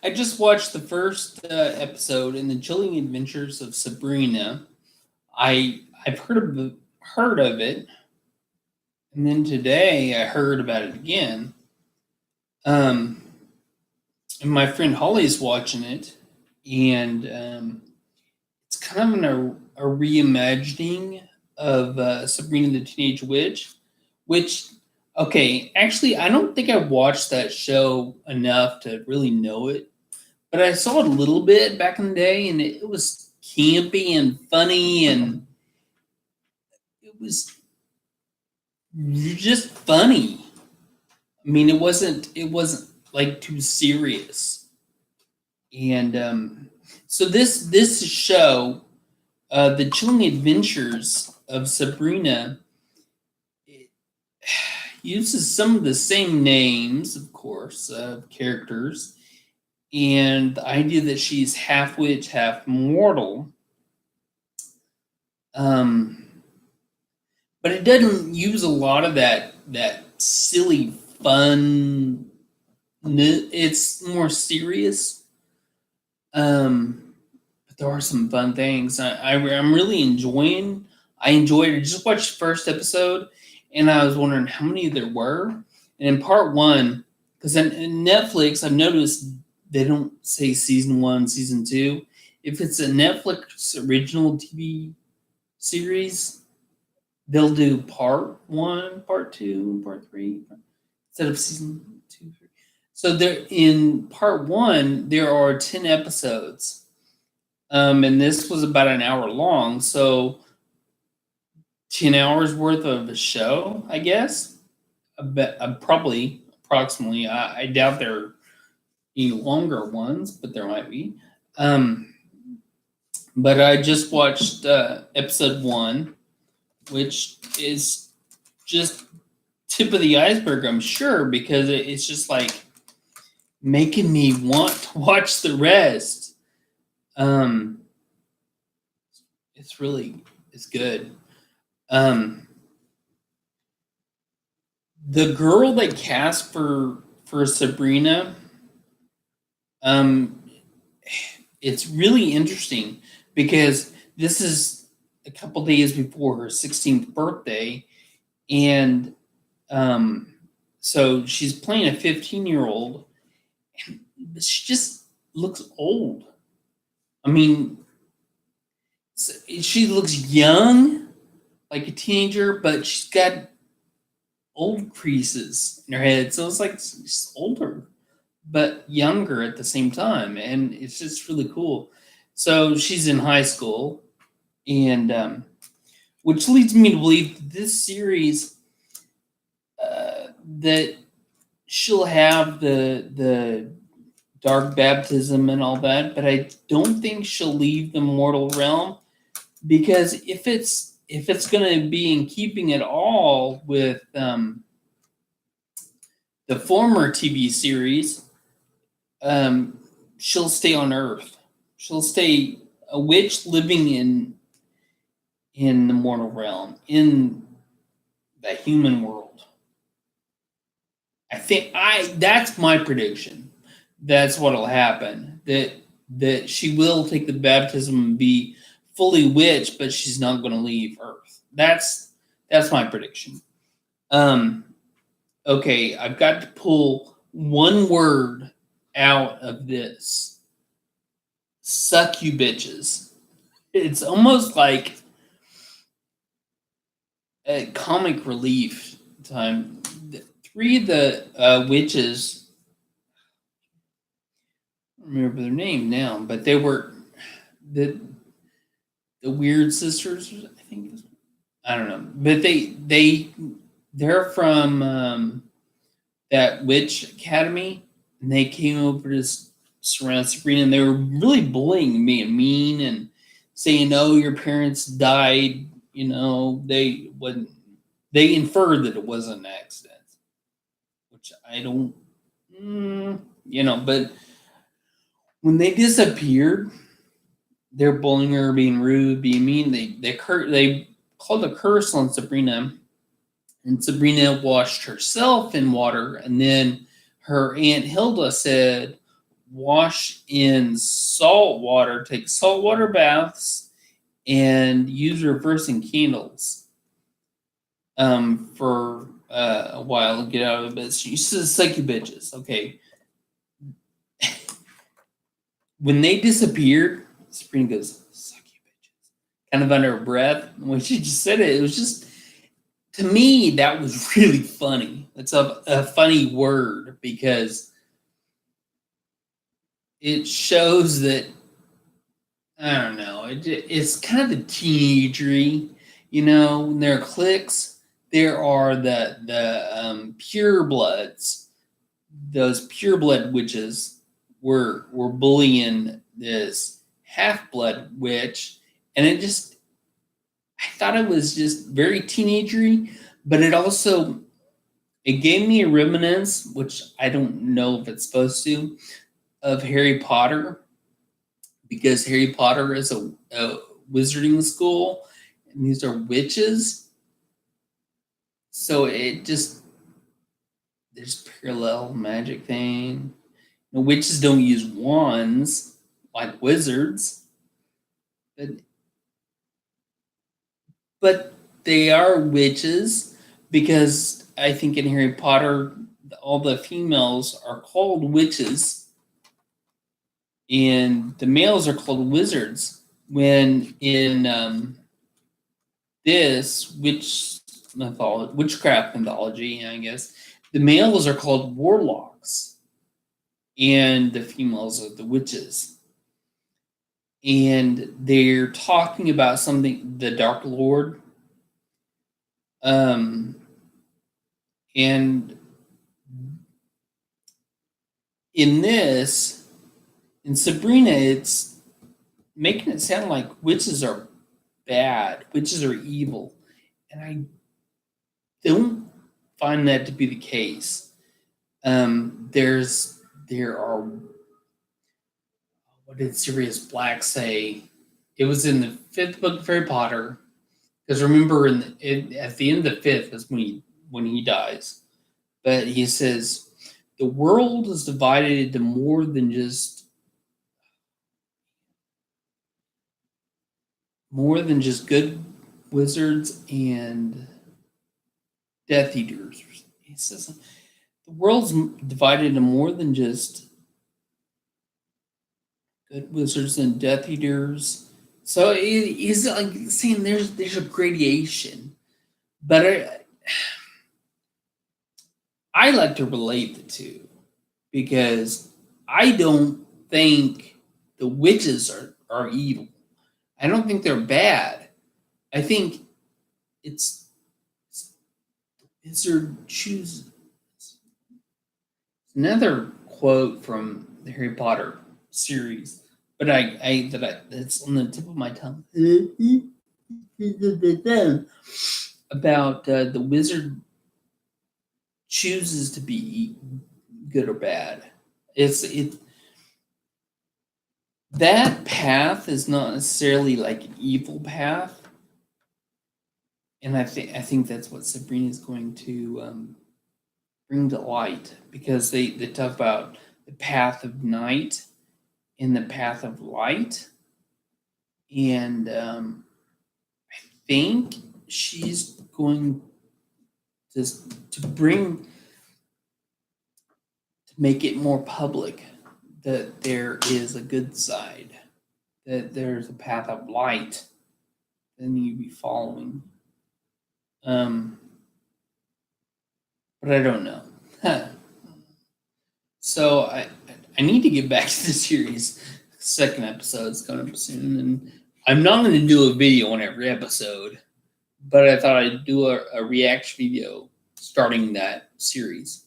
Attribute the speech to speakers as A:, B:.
A: I just watched the first episode in the Chilling Adventures of Sabrina. I've heard of it, and then today I heard about it again. Um, and my friend Holly's watching it, and it's kind of a reimagining of Sabrina the Teenage Witch, which okay, actually I don't think I watched that show enough to really know it. But I saw it a little bit back in the day, and it was campy and funny, and it was just funny. I mean, it wasn't like too serious. And so this show, the Chilling Adventures of Sabrina, it uses some of the same names, of course, of characters, and the idea that she's half witch, half mortal. Um, but it doesn't use a lot of that silly fun. It's more serious. But there are some fun things. I'm really enjoying. I enjoyed it. I just watched the first episode, and I was wondering how many there were. And in part one, because in Netflix, I've noticed they don't say season one, season two. If it's a Netflix original TV series, they'll do part one, part two, part three instead of season two, three. So there in part one, there are 10 episodes. And this was about an hour long, so 10 hours worth of a show, I guess. I bet probably approximately. I doubt there are any longer ones, but there might be. Um, but I just watched episode one, which is just tip of the iceberg, I'm sure, because it's just like making me want to watch the rest. Um, it's good. Um, the girl they cast for Sabrina, um, it's really interesting because this is a couple days before her 16th birthday, and um, so she's playing a 15-year-old, but she just looks old. I mean, she looks young, like a teenager, but she's got old creases in her head, so it's like she's older but younger at the same time, and it's just really cool. So she's in high school, and which leads me to believe that this series that she'll have the dark baptism and all that, but I don't think she'll leave the mortal realm because if it's going to be in keeping at all with the former TV series, she'll stay on Earth. She'll stay a witch living in the mortal realm, in the human world. I think I that's my prediction. That's what'll happen. That she will take the baptism and be fully witch, but she's not going to leave Earth. That's my prediction. Um, okay, I've got to pull one word out of this. Suck you bitches. It's almost like a comic relief time. Three of the witches, I don't remember their name now, but they were the weird sisters, I think. I don't know, but they're from that witch academy, and they came over to surround Sabrina, and they were really bullying me and mean and saying, "Oh, your parents died." You know, they wouldn't. They inferred that it was an accident, which I don't. But when they disappeared, they're bullying her, being rude, being mean. They called a curse on Sabrina, and Sabrina washed herself in water, and then her aunt Hilda said, wash in salt water, take saltwater baths, and use reversing candles for a while to get out of it. She says, "Suck you bitches." Okay, when they disappeared, Sabrina goes, "Suck you bitches," kind of under her breath. When she just said it, it was just, to me, that was really funny. It's a funny word because it shows that, I don't know, it's kind of the teenagery, when there are cliques, there are the pure bloods. Those pure blood witches were bullying this half blood witch, and I thought it was just very teenagery, but it gave me a reminiscence, which I don't know if it's supposed to, of Harry Potter, because Harry Potter is a wizarding school, and these are witches. So there's parallel magic thing. Witches don't use wands like wizards, but they are witches, because I think in Harry Potter, all the females are called witches and the males are called wizards. When in this witchcraft mythology, I guess, the males are called warlocks and the females are the witches. And they're talking about something, the Dark Lord. And in Sabrina, it's making it sound like witches are bad, witches are evil. And I don't find that to be the case. There are, what did Sirius Black say? It was in the fifth book of Harry Potter. Because remember, at the end of the fifth is when he dies. But he says, the world is divided into more than just good wizards and Death Eaters. He says the world's divided into more than just good wizards and Death Eaters. So he's like saying there's a gradation, but I like to relate the two, because I don't think the witches are evil. I don't think they're bad. I think it's the wizard chooses. Another quote from the Harry Potter series, but that's on the tip of my tongue. About the wizard chooses to be good or bad. That path is not necessarily like an evil path, and I think that's what Sabrina is going to bring to light, because they talk about the path of night and the path of light, and I think she's going to make it more public that there is a good side, that there's a path of light that you be following. But I don't know. So I need to get back to the series. Second episode's coming up soon, and I'm not going to do a video on every episode, but I thought I'd do a reaction video starting that series.